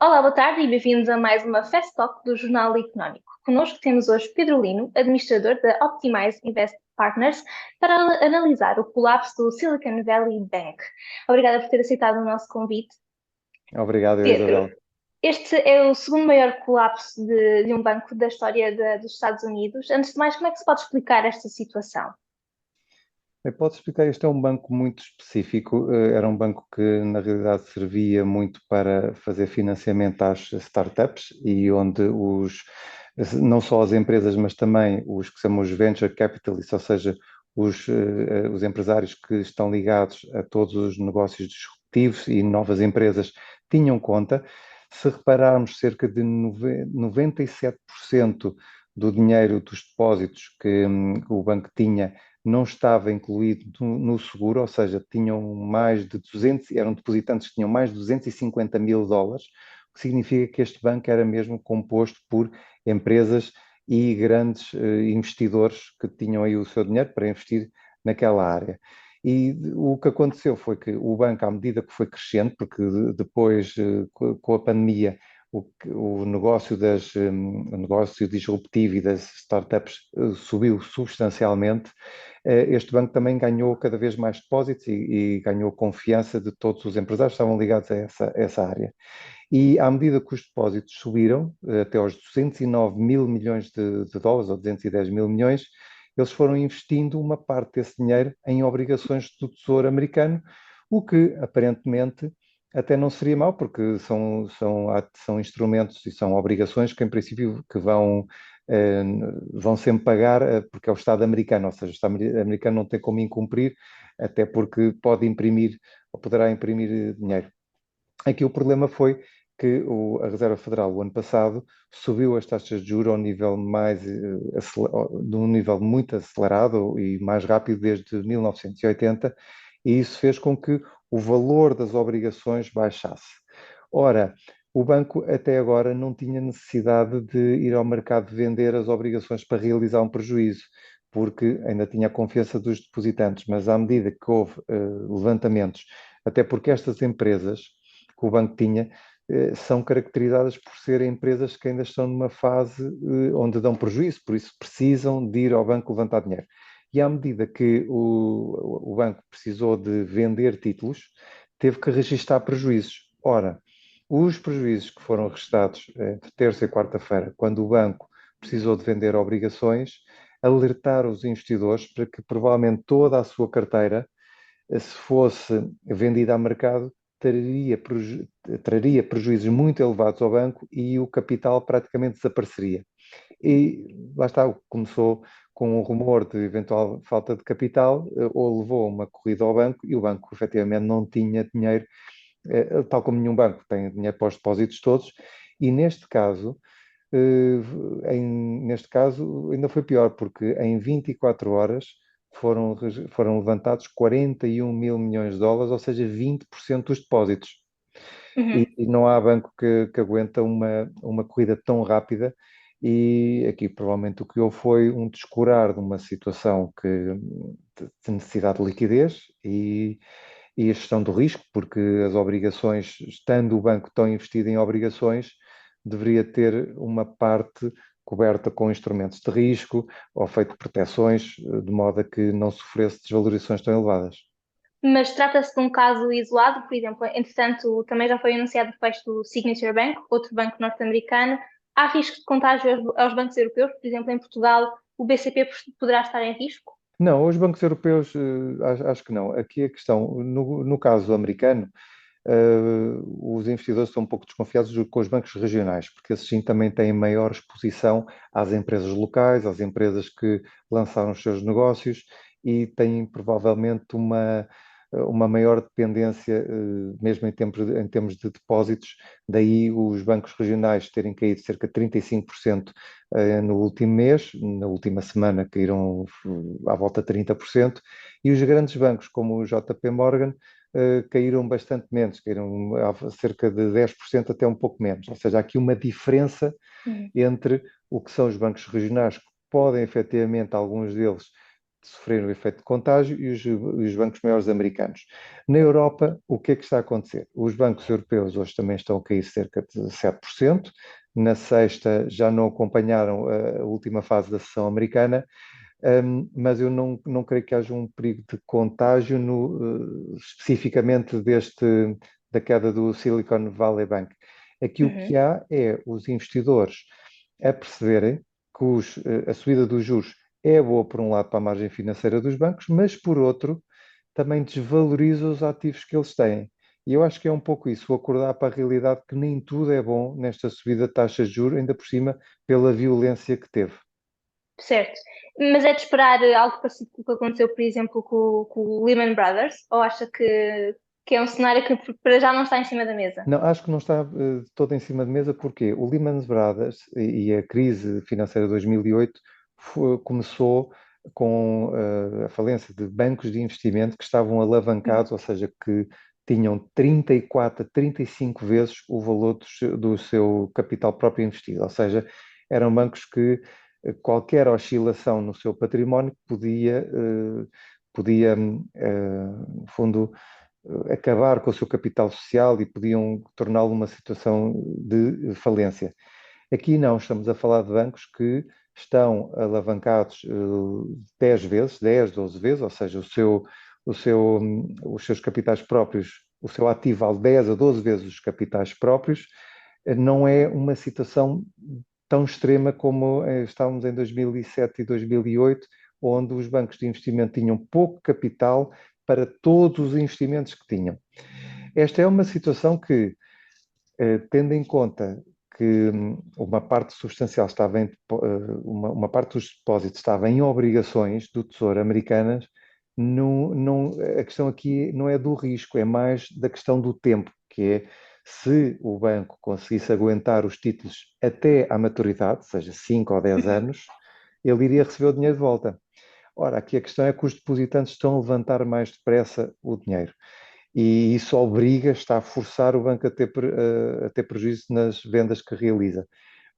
Olá, boa tarde e bem-vindos a mais uma Fast Talk do Jornal Económico. Connosco temos hoje Pedro Lino, administrador da Optimize Invest Partners, para analisar o colapso do Silicon Valley Bank. Obrigada por ter aceitado o nosso convite. Obrigado, Pedro, Isabel. este é o segundo maior colapso de um banco da história dos Estados Unidos. Antes de mais, como é que se pode explicar esta situação? Posso explicar, este é um banco muito específico, era um banco que na realidade servia muito para fazer financiamento às startups e onde não só as empresas, mas também os que chamamos venture capitalists, ou seja, os empresários que estão ligados a todos os negócios disruptivos e novas empresas tinham conta. Se repararmos, cerca de 97% do dinheiro dos depósitos que o banco tinha não estava incluído no seguro, ou seja, tinham mais de 200, eram depositantes que tinham mais de 250 mil dólares, o que significa que este banco era mesmo composto por empresas e grandes investidores que tinham aí o seu dinheiro para investir naquela área. E o que aconteceu foi que o banco, à medida que foi crescendo, porque depois, com a pandemia, o negócio o negócio disruptivo e das startups subiu substancialmente. Este banco também ganhou cada vez mais depósitos e ganhou confiança de todos os empresários que estavam ligados a essa área. E à medida que os depósitos subiram, até aos 209 mil milhões de dólares, ou 210 mil milhões, eles foram investindo uma parte desse dinheiro em obrigações do Tesouro americano, o que aparentemente até não seria mau, porque são instrumentos e são obrigações que, em princípio, eh, vão sempre pagar, porque é o Estado americano, ou seja, o Estado americano não tem como incumprir, até porque pode imprimir ou poderá imprimir dinheiro. Aqui o problema foi que a Reserva Federal, o ano passado, subiu as taxas de juros ao nível de um nível muito acelerado e mais rápido desde 1980, e isso fez com que o valor das obrigações baixasse. Ora, o banco até agora não tinha necessidade de ir ao mercado vender as obrigações para realizar um prejuízo, porque ainda tinha a confiança dos depositantes, mas à medida que houve levantamentos, até porque estas empresas que o banco tinha são caracterizadas por serem empresas que ainda estão numa fase onde dão prejuízo, por isso precisam de ir ao banco levantar dinheiro. E à medida que o banco precisou de vender títulos, teve que registar prejuízos. Ora, os prejuízos que foram registados entre terça e quarta-feira, quando o banco precisou de vender obrigações, alertaram os investidores para que provavelmente toda a sua carteira, se fosse vendida a mercado, traria, traria prejuízos muito elevados ao banco e o capital praticamente desapareceria. E lá está, começou com um rumor de eventual falta de capital, ou levou a uma corrida ao banco e o banco efetivamente não tinha dinheiro, tal como nenhum banco tem dinheiro para os depósitos todos, e neste caso ainda foi pior, porque em 24 horas foram levantados 41 mil milhões de dólares, ou seja, 20% dos depósitos. Uhum. E não há banco que aguenta uma corrida tão rápida. E aqui provavelmente o que houve foi um descurar de uma situação de necessidade de liquidez e a gestão do risco, porque as obrigações, estando o banco tão investido em obrigações, deveria ter uma parte coberta com instrumentos de risco ou feito proteções, de modo a que não sofresse desvalorizações tão elevadas. Mas trata-se de um caso isolado, por exemplo, entretanto, também já foi anunciado o fecho do Signature Bank, outro banco norte-americano. Há risco de contágio aos bancos europeus? Por exemplo, em Portugal, o BCP poderá estar em risco? Não, os bancos europeus, acho que não. Aqui a questão, no caso americano, os investidores estão um pouco desconfiados com os bancos regionais, porque esses sim também têm maior exposição às empresas locais, às empresas que lançaram os seus negócios e têm provavelmente uma maior dependência, mesmo em termos de depósitos, daí os bancos regionais terem caído cerca de 35% no último mês, na última semana caíram à volta de 30%, e os grandes bancos como o JP Morgan caíram bastante menos, caíram a cerca de 10% até um pouco menos. Ou seja, há aqui uma diferença Uhum. entre o que são os bancos regionais, que podem efetivamente, alguns deles, sofreram o efeito de contágio e os bancos maiores americanos. Na Europa, o que é que está a acontecer? Os bancos europeus hoje também estão a cair cerca de 7%. Na sexta já não acompanharam a última fase da sessão americana, mas eu não creio que haja um perigo de contágio especificamente da queda do Silicon Valley Bank. Aqui o que Uhum. há é os investidores a perceberem que a subida dos juros é boa, por um lado, para a margem financeira dos bancos, mas, por outro, também desvaloriza os ativos que eles têm. E eu acho que é um pouco isso, o acordar para a realidade que nem tudo é bom nesta subida de taxas de juros, ainda por cima, pela violência que teve. Certo. Mas é de esperar algo parecido com o que aconteceu, por exemplo, com o Lehman Brothers? Ou acha que é um cenário que para já não está em cima da mesa? Não, acho que não está todo em cima de mesa, porque o Lehman Brothers e a crise financeira de 2008 começou com a falência de bancos de investimento que estavam alavancados, ou seja, que tinham 34 a 35 vezes o valor do seu capital próprio investido, ou seja, eram bancos que qualquer oscilação no seu património podia, no fundo, acabar com o seu capital social e podiam torná-lo numa situação de falência. Aqui não, estamos a falar de bancos que estão alavancados 10 vezes, 10, 12 vezes, ou seja, os seus capitais próprios, o seu ativo vale 10 a 12 vezes os capitais próprios. Não é uma situação tão extrema como estávamos em 2007 e 2008, onde os bancos de investimento tinham pouco capital para todos os investimentos que tinham. Esta é uma situação que, tendo em conta que uma parte substancial uma parte dos depósitos estava em obrigações do Tesouro americanas, a questão aqui não é do risco, é mais da questão do tempo, que é se o banco conseguisse aguentar os títulos até à maturidade, seja 5 ou 10 anos, ele iria receber o dinheiro de volta. Ora, aqui a questão é que os depositantes estão a levantar mais depressa o dinheiro e isso está a forçar o banco a ter prejuízo nas vendas que realiza.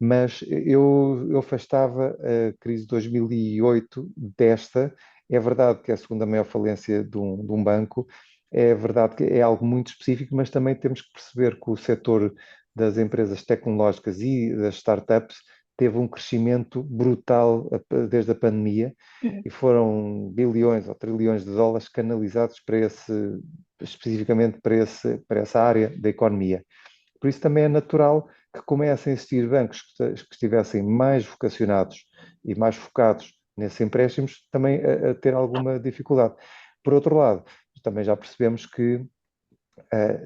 Mas eu afastava a crise de 2008 desta. É verdade que é a segunda maior falência de um banco, é verdade que é algo muito específico, mas também temos que perceber que o setor das empresas tecnológicas e das startups teve um crescimento brutal desde a pandemia Uhum. e foram bilhões ou trilhões de dólares canalizados especificamente para essa área da economia. Por isso também é natural que comecem a existir bancos que estivessem mais vocacionados e mais focados nesses empréstimos também a ter alguma dificuldade. Por outro lado, também já percebemos que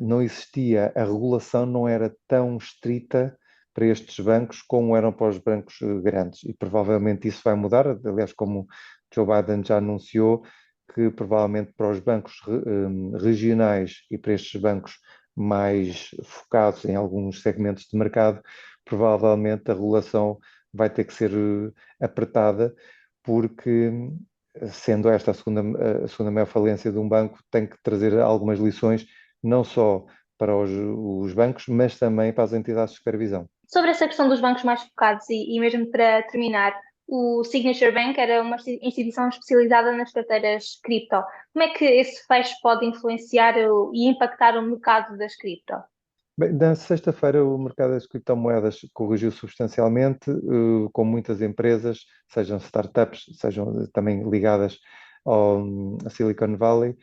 não existia, a regulação não era tão estrita para estes bancos como eram para os bancos grandes e provavelmente isso vai mudar, aliás, como Joe Biden já anunciou, que provavelmente para os bancos regionais e para estes bancos mais focados em alguns segmentos de mercado, provavelmente a regulação vai ter que ser apertada, porque sendo esta a segunda maior falência de um banco, tem que trazer algumas lições não só para os bancos, mas também para as entidades de supervisão. Sobre essa questão dos bancos mais focados e mesmo para terminar, o Signature Bank era uma instituição especializada nas carteiras cripto. Como é que esse fecho pode influenciar e impactar o mercado das cripto? Bem, na sexta-feira o mercado das criptomoedas corrigiu substancialmente, com muitas empresas, sejam startups, sejam também ligadas a Silicon Valley,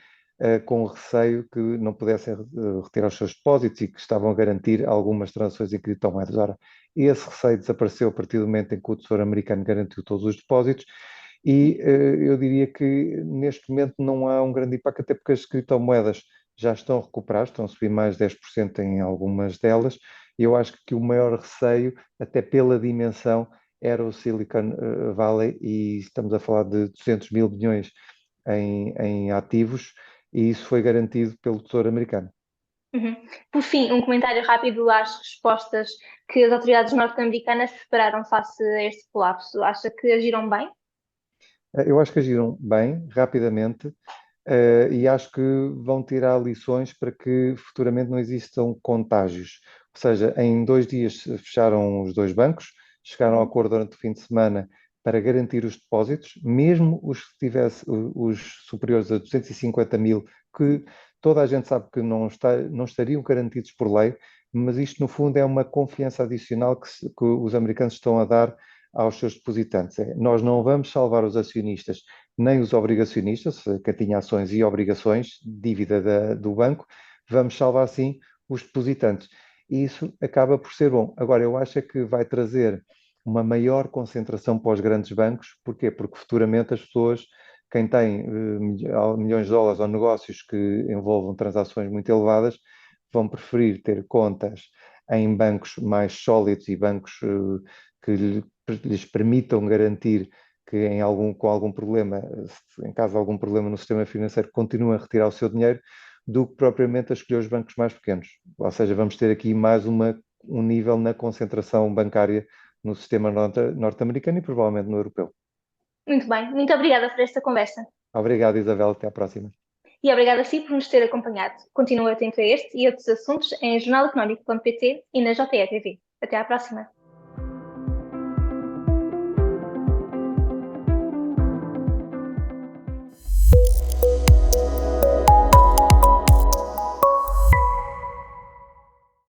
com receio que não pudessem retirar os seus depósitos e que estavam a garantir algumas transações em criptomoedas. Ora, esse receio desapareceu a partir do momento em que o Tesouro americano garantiu todos os depósitos e eu diria que neste momento não há um grande impacto, até porque as criptomoedas já estão a recuperar, estão a subir mais 10% em algumas delas, e eu acho que o maior receio, até pela dimensão, era o Silicon Valley, e estamos a falar de 200 mil bilhões em ativos, e isso foi garantido pelo Tesouro americano. Uhum. Por fim, um comentário rápido às respostas que as autoridades norte-americanas prepararam face a este colapso. Acha que agiram bem? Eu acho que agiram bem, rapidamente, e acho que vão tirar lições para que futuramente não existam contágios. Ou seja, em 2 dias fecharam os dois bancos, chegaram a Uhum. acordo durante o fim de semana para garantir os depósitos, mesmo os que tivesse os superiores a 250 mil, que toda a gente sabe que não estariam garantidos por lei, mas isto no fundo é uma confiança adicional que os americanos estão a dar aos seus depositantes. Nós não vamos salvar os acionistas nem os obrigacionistas, que tinha ações e obrigações, dívida do banco, vamos salvar sim os depositantes. E isso acaba por ser bom. Agora, eu acho que vai trazer uma maior concentração para os grandes bancos. Porquê? Porque futuramente as pessoas, quem tem milhões de dólares ou negócios que envolvam transações muito elevadas, vão preferir ter contas em bancos mais sólidos e bancos que lhes permitam garantir que com algum problema, em caso de algum problema no sistema financeiro, continuem a retirar o seu dinheiro, do que propriamente a escolher os bancos mais pequenos. Ou seja, vamos ter aqui mais um nível na concentração bancária no sistema norte-americano e provavelmente no europeu. Muito bem, muito obrigada por esta conversa. Obrigado, Isabel. Até à próxima. E obrigada a si por nos ter acompanhado. Continua atento a este e outros assuntos em jornaleconómico.pt e na JE TV. Até à próxima.